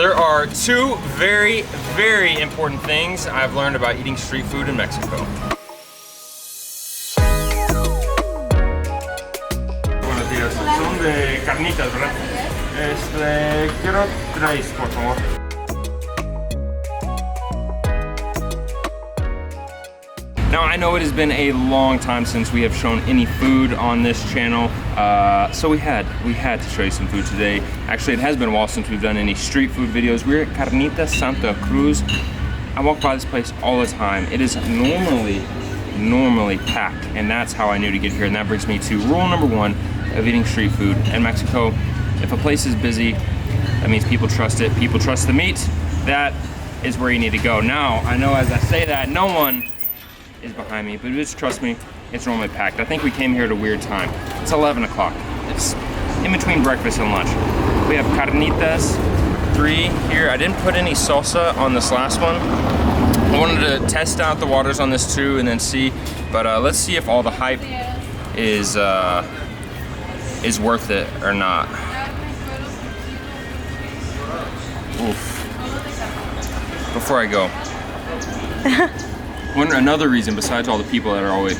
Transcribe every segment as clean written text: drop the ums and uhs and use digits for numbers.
there are two very, very important things I've learned about eating street food in Mexico. Buenos días, son de carnitas, ¿verdad? Quiero 3, por favor. Now I know it has been a long time since we have shown any food on this channel, so we had to show you some food today. Actually, it has been a while since we've done any street food videos. We're at Carnitas Santa Cruz. I walk by this place all the time. It is normally packed, and that's how I knew to get here. And that brings me to rule number 1 of eating street food in Mexico. If a place is busy, that means people trust it. People trust the meat. That is where you need to go. Now, I know as I say that, no one is behind me, but just trust me, it's normally packed. I think we came here at a weird time. It's 11 o'clock. It's in between breakfast and lunch. We have Carnitas 3 here. I didn't put any salsa on this last one. I wanted to test out the waters on this too and then see, but let's see if all the hype is worth it or not. Oof. Before I go. Another reason, besides all the people that are always,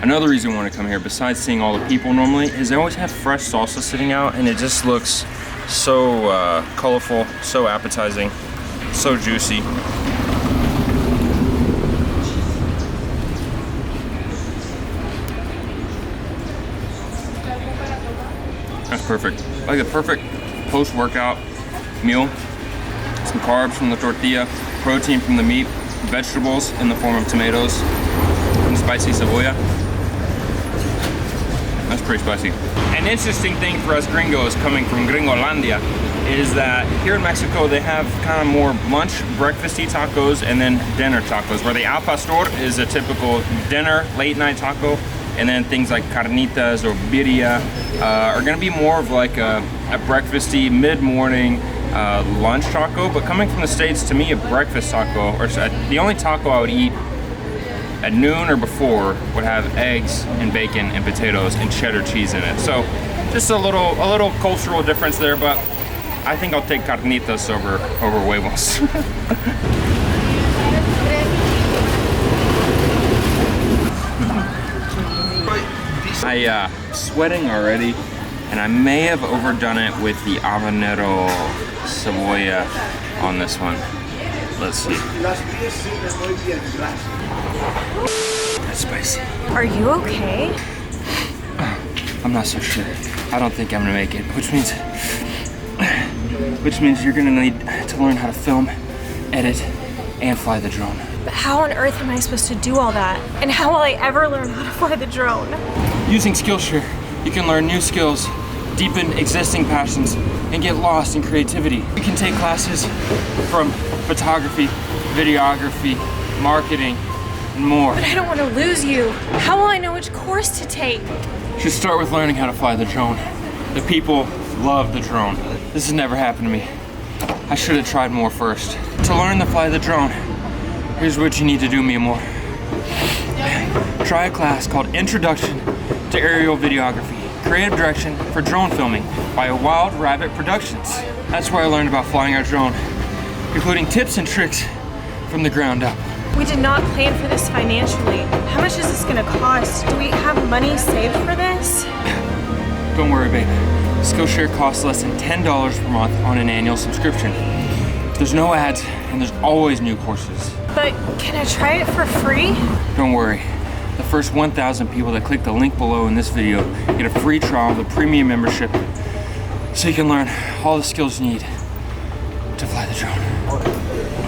another reason I want to come here, besides seeing all the people normally, is they always have fresh salsa sitting out, and it just looks so colorful, so appetizing, so juicy. That's perfect. Like a perfect post-workout meal. Some carbs from the tortilla, protein from the meat, vegetables in the form of tomatoes and spicy cebolla. That's pretty spicy. An interesting thing for us gringos coming from Gringolandia is that here in Mexico they have kind of more lunch, breakfasty tacos and then dinner tacos, where the al pastor is a typical dinner, late night taco, and then things like carnitas or birria are gonna be more of like a breakfasty, mid-morning lunch taco. But coming from the States, to me a breakfast taco, or the only taco I would eat at noon or before, would have eggs and bacon and potatoes and cheddar cheese in it. So just a little cultural difference there, but I think I'll take carnitas over huevos. I'm sweating already, and I may have overdone it with the habanero cebolla on this one. Let's see. That's spicy. Are you okay? I'm not so sure. I don't think I'm gonna make it, which means you're gonna need to learn how to film, edit, and fly the drone. But how on earth am I supposed to do all that? And how will I ever learn how to fly the drone? Using Skillshare, you can learn new skills, deepen existing passions, and get lost in creativity. You can take classes from photography, videography, marketing, and more. But I don't want to lose you. How will I know which course to take? You should start with learning how to fly the drone. The people love the drone. This has never happened to me. I should have tried more first. To learn to fly the drone, here's what you need to do, mi amor. Try a class called Introduction to Aerial Videography, Creative Direction for Drone Filming by Wild Rabbit Productions. That's where I learned about flying our drone, including tips and tricks from the ground up. We did not plan for this financially. How much is this gonna cost? Do we have money saved for this? Don't worry, babe. Skillshare costs less than $10 per month on an annual subscription. There's no ads, and there's always new courses. But can I try it for free? Don't worry. The first 1,000 people that click the link below in this video get a free trial of the premium membership, so you can learn all the skills you need to fly the drone.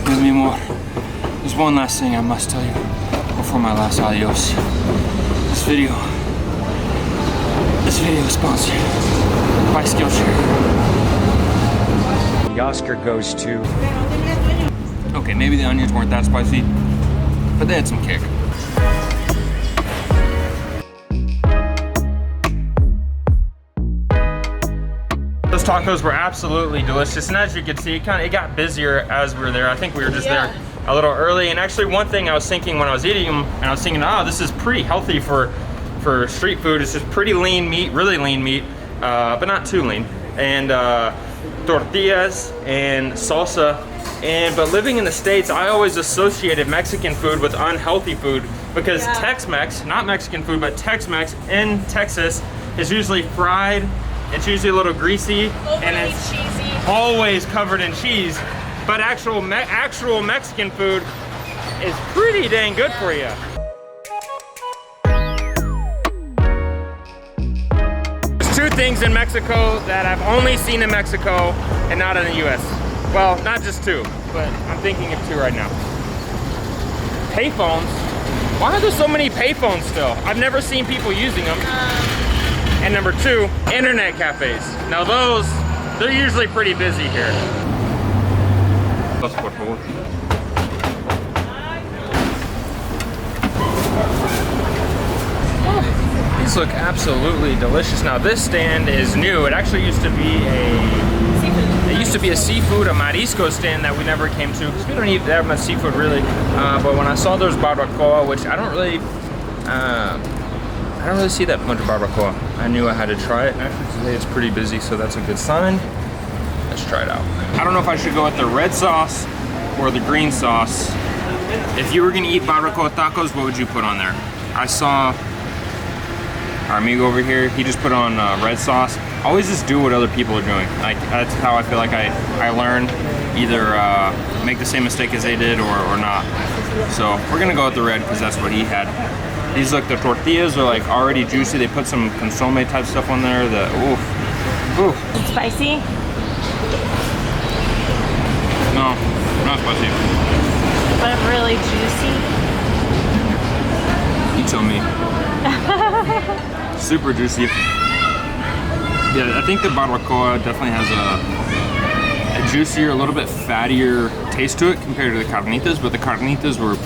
With me more. There's one last thing I must tell you before my last adios. This video is sponsored by Skillshare. The Oscar goes to... Okay, maybe the onions weren't that spicy, but they had some kick. Those tacos were absolutely delicious, and as you can see, it got busier as we were there. I think we were just there a little early. And actually, one thing I was thinking when I was eating them, and I was thinking, oh, this is pretty healthy for street food. It's just pretty lean meat, really lean meat, but not too lean. And tortillas and salsa. But living in the States, I always associated Mexican food with unhealthy food because Tex-Mex, not Mexican food, but Tex-Mex in Texas is usually fried. It's usually a little greasy and it's cheesy. Always covered in cheese. But actual Mexican food is pretty dang good for you. There's two things in Mexico that I've only seen in Mexico and not in the US. Well, not just two, but I'm thinking of two right now. Payphones. Why are there so many payphones still? I've never seen people using them. And number two, internet cafes. Now those, they're usually pretty busy here. These look absolutely delicious. Now this stand is new. It actually used to be a seafood, a marisco stand that we never came to because we don't eat that much seafood really. But when I saw there's barbacoa, which I don't really see that much barbacoa. I knew I had to try it, and actually today it's pretty busy, so that's a good sign. Let's try it out. I don't know if I should go with the red sauce or the green sauce. If you were gonna eat barbacoa tacos, what would you put on there? I saw our amigo over here, he just put on red sauce. I always just do what other people are doing. Like, that's how I feel like I learn. Either make the same mistake as they did or not. So we're gonna go with the red because that's what he had. These look, the tortillas are like already juicy. They put some consomme type stuff on there. Oof. Is it spicy? No, not spicy. But really juicy? You tell me. Super juicy. Yeah, I think the barbacoa definitely has a juicier, a little bit fattier taste to it compared to the carnitas, but the carnitas were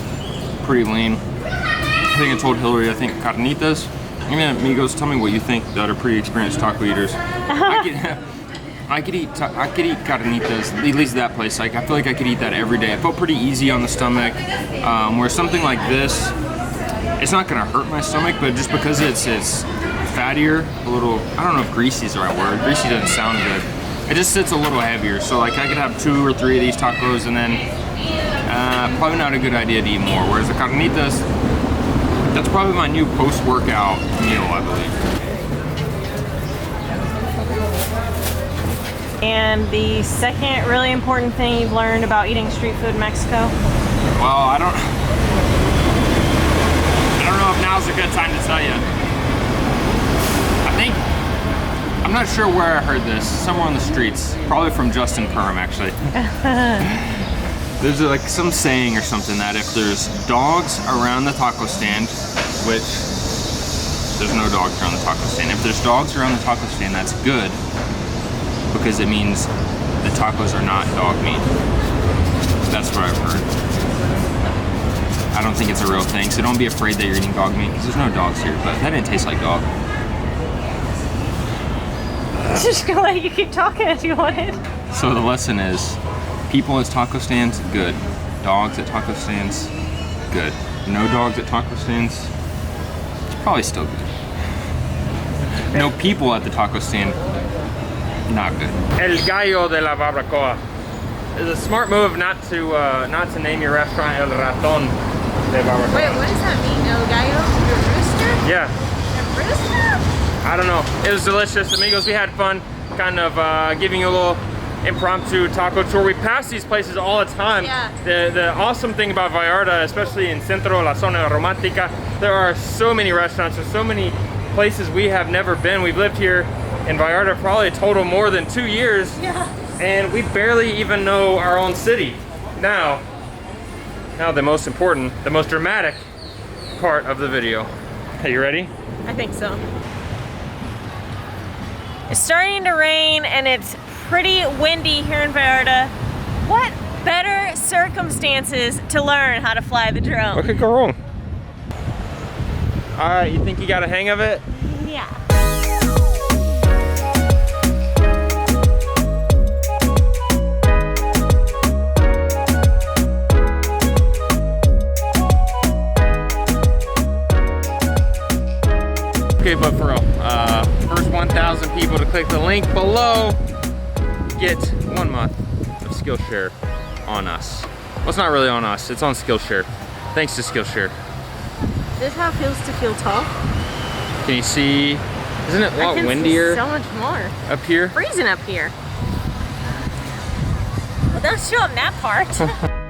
pretty lean. I think I told Hillary, I think carnitas. I mean, amigos, tell me what you think that are pretty experienced taco eaters. I could eat carnitas, at least that place. Like, I feel like I could eat that every day. I felt pretty easy on the stomach. Where something like this, it's not gonna hurt my stomach, but just because it's fattier, a little, I don't know if greasy is the right word. Greasy doesn't sound good. It just sits a little heavier. So like I could have 2 or 3 of these tacos and then probably not a good idea to eat more. Whereas the carnitas, that's probably my new post-workout meal, I believe. And the second really important thing you've learned about eating street food in Mexico? Well, I don't know if now's a good time to tell you. I'm not sure where I heard this, somewhere on the streets, probably from Justin Perm actually. There's like some saying or something that if there's dogs around the taco stand, which there's no dogs around the taco stand, if there's dogs around the taco stand, that's good because it means the tacos are not dog meat. That's what I've heard. I don't think it's a real thing, so don't be afraid that you're eating dog meat because there's no dogs here, but that didn't taste like dog. Just gonna let you keep talking if you wanted. So the lesson is, people at taco stands, good. Dogs at taco stands, good. No dogs at taco stands, it's probably still good. No people at the taco stand, not good. El Gallo de la Barbacoa. It's a smart move not to name your restaurant El Raton de Barbacoa. Wait, what does that mean? El Gallo? Your rooster? Yeah. A rooster? I don't know. It was delicious, amigos. We had fun, kind of giving you a little impromptu taco tour. We pass these places all the time. Yeah. The awesome thing about Vallarta, especially in Centro, la Zona Romántica, there are so many restaurants. There's so many places we have never been. We've lived here in Vallarta probably a total more than 2 years. Yeah. And we barely even know our own city. Now the most important, the most dramatic part of the video. Are you ready? I think so. It's starting to rain and it's pretty windy here in Vallarta. What better circumstances to learn how to fly the drone? What could go wrong? All right, you think you got a hang of it? Yeah. Okay, but for real, first 1,000 people to click the link below get 1 month of Skillshare on us. Well, it's not really on us, it's on Skillshare. Thanks to Skillshare. Is this how it feels to feel tall? Can you see? Isn't it a lot windier so much more up here? Freezing up here. Well, don't show them that part.